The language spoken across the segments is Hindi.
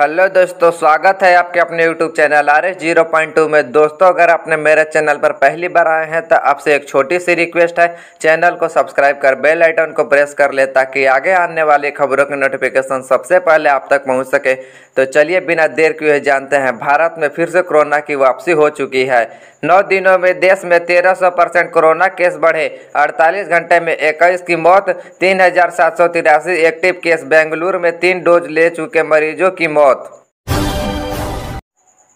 हेलो दोस्तों, स्वागत है आपके अपने यूट्यूब चैनल RS0.2 में। दोस्तों, अगर आपने मेरे चैनल पर पहली बार आए हैं तो आपसे एक छोटी सी रिक्वेस्ट है, चैनल को सब्सक्राइब कर बेल आइकन को प्रेस कर ले ताकि आगे आने वाली खबरों की नोटिफिकेशन सबसे पहले आप तक पहुंच सके। तो चलिए बिना देर किए जानते हैं, भारत में फिर से कोरोना की वापसी हो चुकी है। 9 दिनों में देश में 1300% कोरोना केस बढ़े, 48 घंटे में 21 की मौत, 3783 एक्टिव केस। बेंगलुरु में 3 डोज ले चुके मरीजों की मौत।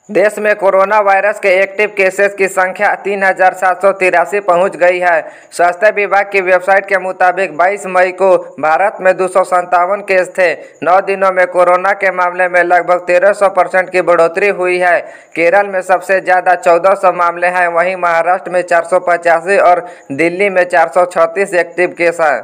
देश में कोरोना वायरस के एक्टिव केसेस की संख्या 3783 पहुंच गई है। स्वास्थ्य विभाग की वेबसाइट के मुताबिक 22 मई को भारत में 257 केस थे। 9 दिनों में कोरोना के मामले में लगभग 1300% की बढ़ोतरी हुई है। केरल में सबसे ज़्यादा 1400 मामले हैं, वहीं महाराष्ट्र में 485 और दिल्ली में 436 एक्टिव केस हैं।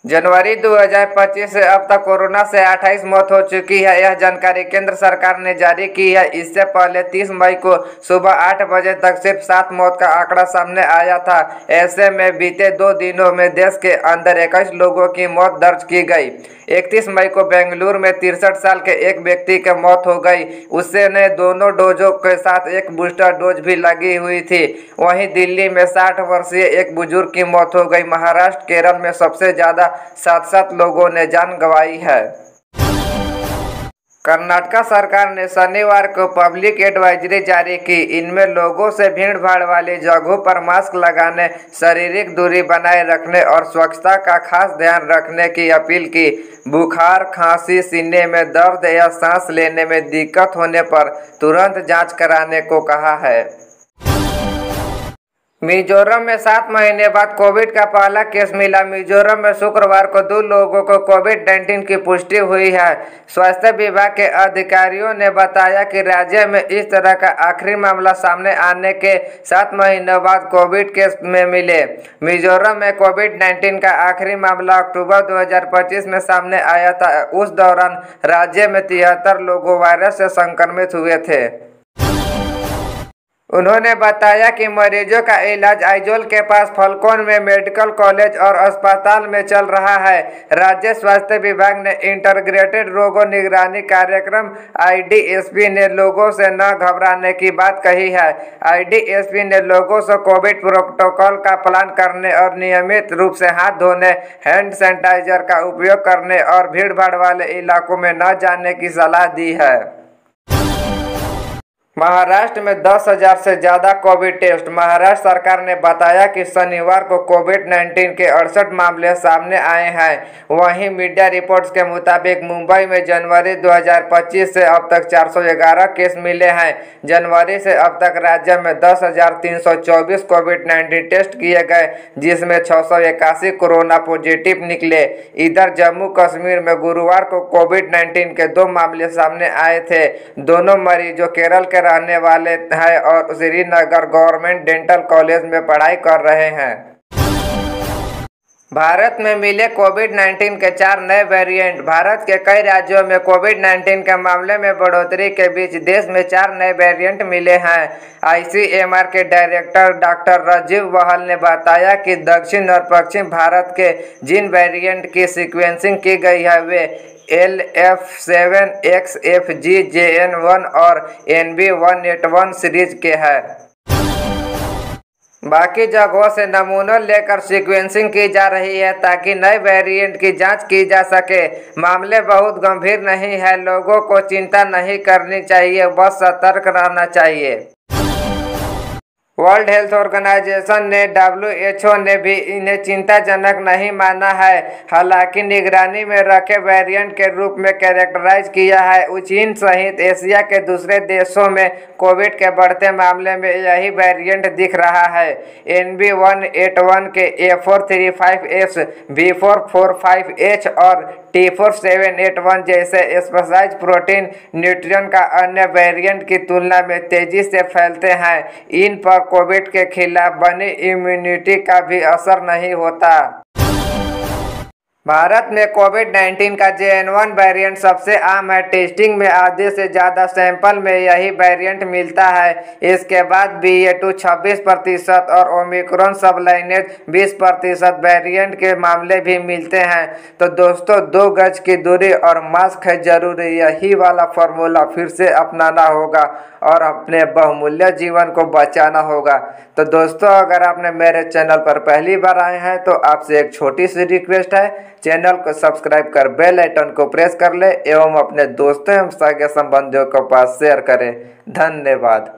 जनवरी 2025 से अब तक कोरोना से 28 मौत हो चुकी है। यह जानकारी केंद्र सरकार ने जारी की है। इससे पहले 30 मई को सुबह 8 बजे तक सिर्फ 7 मौत का आंकड़ा सामने आया था। ऐसे में बीते 2 दिनों में देश के अंदर 21 लोगों की मौत दर्ज की गई। 31 मई को बेंगलुरु में 63 साल के एक व्यक्ति की मौत हो गई। उसने दोनों डोजों के साथ एक बूस्टर डोज भी लगी हुई थी। वहीं दिल्ली में 60 वर्षीय एक बुजुर्ग की मौत हो गई। महाराष्ट्र, केरल में सबसे ज़्यादा 7 लोगों ने जान गंवाई है। कर्नाटक सरकार ने शनिवार को पब्लिक एडवाइजरी जारी की। इनमें लोगों से भीड़ भाड़ वाली जगहों पर मास्क लगाने, शारीरिक दूरी बनाए रखने और स्वच्छता का खास ध्यान रखने की अपील की। बुखार, खांसी, सीने में दर्द या सांस लेने में दिक्कत होने पर तुरंत जांच कराने को कहा है। मिजोरम में 7 महीने बाद कोविड का पहला केस मिला। मिजोरम में शुक्रवार को 2 लोगों को कोविड-19 की पुष्टि हुई है। स्वास्थ्य विभाग के अधिकारियों ने बताया कि राज्य में इस तरह का आखिरी मामला सामने आने के 7 महीनों बाद कोविड केस में मिले। मिजोरम में कोविड-19 का आखिरी मामला अक्टूबर 2025 में सामने आया था। उस दौरान राज्य में 73 लोग वायरस से संक्रमित हुए थे। उन्होंने बताया कि मरीजों का इलाज आइजोल के पास फल्कोन में मेडिकल कॉलेज और अस्पताल में चल रहा है। राज्य स्वास्थ्य विभाग ने इंटीग्रेटेड रोगों निगरानी कार्यक्रम IDSP ने लोगों से न घबराने की बात कही है। IDSP ने लोगों से कोविड प्रोटोकॉल का पालन करने और नियमित रूप से हाथ धोने, हैंड सैनिटाइजर का उपयोग करने और भीड़ भाड़ वाले इलाकों में न जाने की सलाह दी है। महाराष्ट्र में 10,000 से ज़्यादा कोविड टेस्ट। महाराष्ट्र सरकार ने बताया कि शनिवार को कोविड-19 के 68 मामले सामने आए हैं। वहीं मीडिया रिपोर्ट्स के मुताबिक मुंबई में जनवरी 2025 से अब तक 411 केस मिले हैं। जनवरी से अब तक राज्य में 10,324 कोविड-19 टेस्ट किए गए, जिसमें 681 कोरोना पॉजिटिव निकले। इधर जम्मू कश्मीर में गुरुवार को कोविड-19 के 2 मामले सामने आए थे। दोनों मरीजों केरल के रहने वाले हैं और श्रीनगर गवर्नमेंट डेंटल कॉलेज में पढ़ाई कर रहे हैं। भारत में मिले कोविड-19 के 4 नए वेरिएंट। भारत के कई राज्यों में कोविड-19 के मामले में बढ़ोतरी के बीच देश में 4 नए वेरिएंट मिले हैं। ICMR के डायरेक्टर डॉक्टर राजीव बहल ने बताया कि दक्षिण और पश्चिम भारत के जिन वेरिएंट की सीक्वेंसिंग की गई है वे LF7XFG-JN1 और NB181 सीरीज के हैं। बाकी जगहों से नमूनों लेकर सीक्वेंसिंग की जा रही है ताकि नए वेरिएंट की जांच की जा सके। मामले बहुत गंभीर नहीं है, लोगों को चिंता नहीं करनी चाहिए, बस सतर्क रहना चाहिए। वर्ल्ड हेल्थ ऑर्गेनाइजेशन ने WHO ने भी इन्हें चिंताजनक नहीं माना है। हालांकि निगरानी में रखे वेरिएंट के रूप में कैरेक्टराइज किया है। चीन सहित एशिया के दूसरे देशों में कोविड के बढ़ते मामले में यही वेरिएंट दिख रहा है। NB181 के A435S, B445H और T4781 जैसे स्पाइक प्रोटीन न्यूट्रिएंट का अन्य वेरिएंट की तुलना में तेजी से फैलते हैं। इन पर कोविड के खिलाफ बनी इम्यूनिटी का भी असर नहीं होता। भारत में कोविड-19 का JN.1 वेरिएंट सबसे आम है। टेस्टिंग में आधे से ज़्यादा सैंपल में यही वेरिएंट मिलता है। इसके बाद BA.2 26% और ओमिक्रॉन सबलाइनेज 20% वेरिएंट के मामले भी मिलते हैं। तो दोस्तों, 2 गज की दूरी और मास्क है जरूरी, यही वाला फॉर्मूला फिर से अपनाना होगा और अपने बहुमूल्य जीवन को बचाना होगा। तो दोस्तों, अगर आपने मेरे चैनल पर पहली बार आए हैं तो आपसे एक छोटी सी रिक्वेस्ट है, चैनल को सब्सक्राइब कर बेल आइकन को प्रेस कर ले एवं अपने दोस्तों एवं सगे संबंधियों के पास शेयर करें। धन्यवाद।